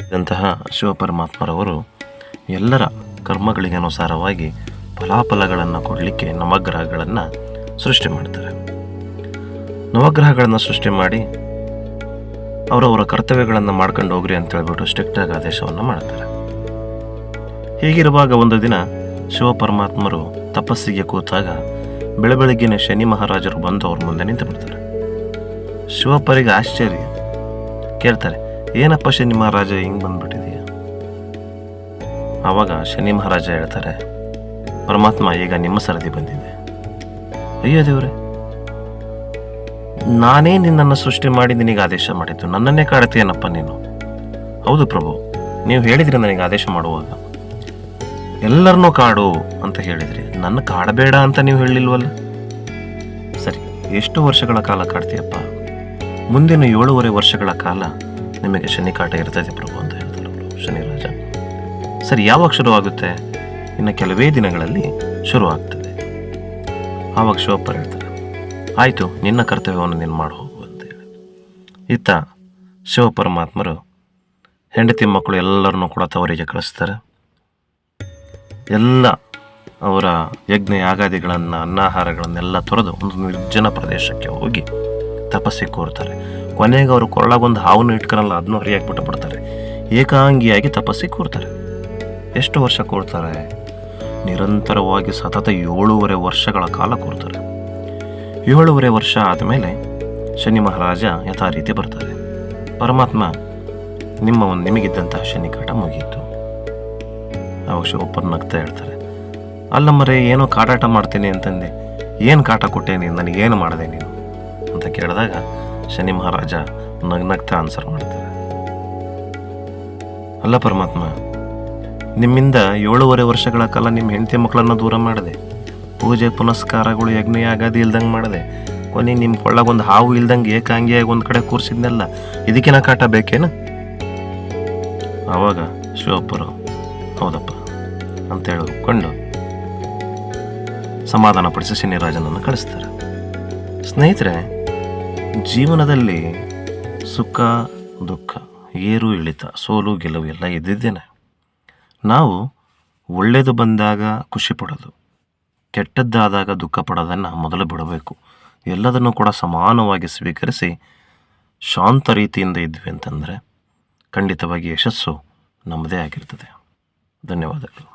ಇದಂತಹ ಶಿವಪರಮಾತ್ಮರವರು ಎಲ್ಲರ ಕರ್ಮಗಳಿಗೆ ಅನುಸಾರವಾಗಿ ಫಲಾಫಲಗಳನ್ನು ಕೊಡಲಿಕ್ಕೆ ನವಗ್ರಹಗಳನ್ನು ಸೃಷ್ಟಿ ಮಾಡ್ತಾರೆ. ನವಗ್ರಹಗಳನ್ನು ಸೃಷ್ಟಿ ಮಾಡಿ ಅವರವರ ಕರ್ತವ್ಯಗಳನ್ನು ಮಾಡ್ಕೊಂಡು ಹೋಗ್ರಿ ಅಂತ ಹೇಳ್ಬಿಟ್ಟು ಸ್ಟ್ರಿಕ್ಟಾಗಿ ಆದೇಶವನ್ನು ಮಾಡ್ತಾರೆ. ಹೀಗಿರುವಾಗ ಒಂದು ದಿನ ಶಿವಪರಮಾತ್ಮರು ತಪಸ್ಸಿಗೆ ಕೂತಾಗ ಬೆಳಬೆಳಗ್ಗಿನ ಶನಿ ಮಹಾರಾಜರು ಬಂದು ಅವ್ರ ಮುಂದೆ ನಿಂತು ಬಿಡ್ತಾರೆ. ಶಿವಪ್ಪರಿಗೆ ಆಶ್ಚರ್ಯ, ಕೇಳ್ತಾರೆ, ಏನಪ್ಪ ಶನಿ ಮಹಾರಾಜ ಹಿಂಗೆ ಬಂದ್ಬಿಟ್ಟಿದೆಯಾ? ಆವಾಗ ಶನಿ ಮಹಾರಾಜ ಹೇಳ್ತಾರೆ, ಪರಮಾತ್ಮ ಈಗ ನಿಮ್ಮ ಸರದಿ ಬಂದಿದೆ. ಅಯ್ಯೋ ದೇವ್ರೆ, ನಾನೇ ನಿನ್ನನ್ನು ಸೃಷ್ಟಿ ಮಾಡಿ ನಿನಗೆ ಆದೇಶ ಮಾಡಿದ್ದು, ನನ್ನನ್ನೇ ಕಾಡ್ತೀಯನಪ್ಪ ನೀನು. ಹೌದು ಪ್ರಭು, ನೀವು ಹೇಳಿದ್ರಿ ನನಗೆ ಆದೇಶ ಮಾಡುವಾಗ ಎಲ್ಲರನ್ನೂ ಕಾಡು ಅಂತ ಹೇಳಿದ್ರಿ, ನನ್ನ ಕಾಡಬೇಡ ಅಂತ ನೀವು ಹೇಳಿಲ್ವಲ್ಲ. ಸರಿ, ಎಷ್ಟು ವರ್ಷಗಳ ಕಾಲ ಕಾಡ್ತೀಯಪ್ಪ? ಮುಂದಿನ 7.5 ವರ್ಷಗಳ ಕಾಲ ನಿಮಗೆ ಶನಿ ಕಾಟ ಇರ್ತದೆ ಪ್ರಭು ಅಂತ ಹೇಳ್ತಾರೆ ಅವರು, ಶನಿ ರಾಜ. ಸರಿ, ಯಾವಾಗ ಶುರುವಾಗುತ್ತೆ? ಇನ್ನು ಕೆಲವೇ ದಿನಗಳಲ್ಲಿ ಶುರುವಾಗ್ತದೆ. ಆವಾಗ ಶಿವಪ್ಪ ಹೇಳ್ತಾರೆ, ಆಯಿತು, ನಿನ್ನ ಕರ್ತವ್ಯವನ್ನು ನೀನು ಮಾಡಿ ಹೋಗು ಅಂತ ಹೇಳಿ. ಇತ್ತ ಶಿವಪರಮಾತ್ಮರು ಹೆಂಡತಿ ಮಕ್ಕಳು ಎಲ್ಲರನ್ನೂ ಕೂಡ ತವರಿಗೆ ಕಳಿಸ್ತಾರೆ. ಎಲ್ಲ ಅವರ ಯಜ್ಞ ಯಾಗಾದಿಗಳನ್ನು, ಅನ್ನಾಹಾರಗಳನ್ನೆಲ್ಲ ತೊರೆದು ಒಂದು ನಿರ್ಜನ ಪ್ರದೇಶಕ್ಕೆ ಹೋಗಿ ತಪಸ್ಸಿಗೆ ಕೂರ್ತಾರೆ. ಕೊನೆಗೆ ಅವರು ಕೊರಳಾಗೊಂದು ಹಾವನ್ನು ಇಟ್ಕೊಳಲ್ಲ, ಅದನ್ನು ಹರಿಯಾಗಿ ಬಿಟ್ಟುಬಿಡ್ತಾರೆ. ಏಕಾಂಗಿಯಾಗಿ ತಪಸ್ಸಿಗೆ ಕೂರ್ತಾರೆ. ಎಷ್ಟು ವರ್ಷ ಕೂರ್ತಾರೆ? ನಿರಂತರವಾಗಿ ಸತತ 7.5 ವರ್ಷಗಳ ಕಾಲ ಕೂರ್ತಾರೆ. 7.5 ವರ್ಷ ಆದಮೇಲೆ ಶನಿ ಮಹಾರಾಜ ಯಥಾ ರೀತಿ ಬರ್ತಾರೆ. ಪರಮಾತ್ಮ, ನಿಮಗಿದ್ದಂತಹ ಶನಿ ಕಾಟ ಮುಗಿಯಿತು. ಅವಾಗ ಶಿವಪ್ಪನ ನಗ್ತಾ ಹೇಳ್ತಾರೆ, ಅಲ್ಲಮ್ಮರೇ, ಏನೋ ಕಾಟಾಟ ಮಾಡ್ತೀನಿ ಅಂತಂದೆ, ಏನು ಕಾಟ ಕೊಟ್ಟೇನಿ, ನನಗೇನು ಮಾಡಿದೆ ನೀನು ಅಂತ ಕೇಳಿದಾಗ ಶನಿ ಮಹಾರಾಜ ನಗ್ನಗ್ತಾ ಆನ್ಸರ್ ಮಾಡ್ತಾರೆ, ಅಲ್ಲ ಪರಮಾತ್ಮ, ನಿಮ್ಮಿಂದ 7.5 ವರ್ಷಗಳ ಕಾಲ ನಿಮ್ಮ ಹೆಂಡತಿ ಮಕ್ಕಳನ್ನು ದೂರ ಮಾಡಿದೆ, ಪೂಜೆ ಪುನಸ್ಕಾರಗಳು ಯಜ್ಞ ಯಾಗಾದಿ ಇಲ್ದಂಗೆ ಮಾಡಿದೆ, ಕೊನೆ ನಿಮ್ಮ ಕೊಳ್ಳಗೊಂದು ಹಾವು ಇಲ್ದಂಗೆ ಏಕಾಂಗಿಯಾಗಿ ಒಂದು ಕಡೆ ಕೂರಿಸಿದ್ನೆಲ್ಲ, ಇದಕ್ಕಿನ ಕಾಟ ಬೇಕೇನು? ಆವಾಗ ಶಿವಪ್ಪರು ಹೌದಪ್ಪ ಅಂತ ಹೇಳಿಕೊಂಡು ಸಮಾಧಾನಪಡಿಸಿ ಶನಿರಾಜನನ್ನು ಕಳಿಸ್ತಾರೆ. ಸ್ನೇಹಿತರೆ, ಜೀವನದಲ್ಲಿ ಸುಖ ದುಃಖ, ಏರು ಇಳಿತ, ಸೋಲು ಗೆಲುವು ಎಲ್ಲ ಇದ್ದಿದ್ದೇನೆ. ನಾವು ಒಳ್ಳೆಯದು ಬಂದಾಗ ಖುಷಿ ಪಡೋದು, ಕೆಟ್ಟದ್ದಾದಾಗ ದುಃಖ ಪಡೋದನ್ನು ಮೊದಲು ಬಿಡಬೇಕು. ಎಲ್ಲದನ್ನು ಕೂಡ ಸಮಾನವಾಗಿ ಸ್ವೀಕರಿಸಿ ಶಾಂತ ರೀತಿಯಿಂದ ಇದ್ವಿ ಅಂತಂದರೆ ಖಂಡಿತವಾಗಿ ಯಶಸ್ಸು ನಮ್ಮದೇ ಆಗಿರ್ತದೆ. ಧನ್ಯವಾದಗಳು.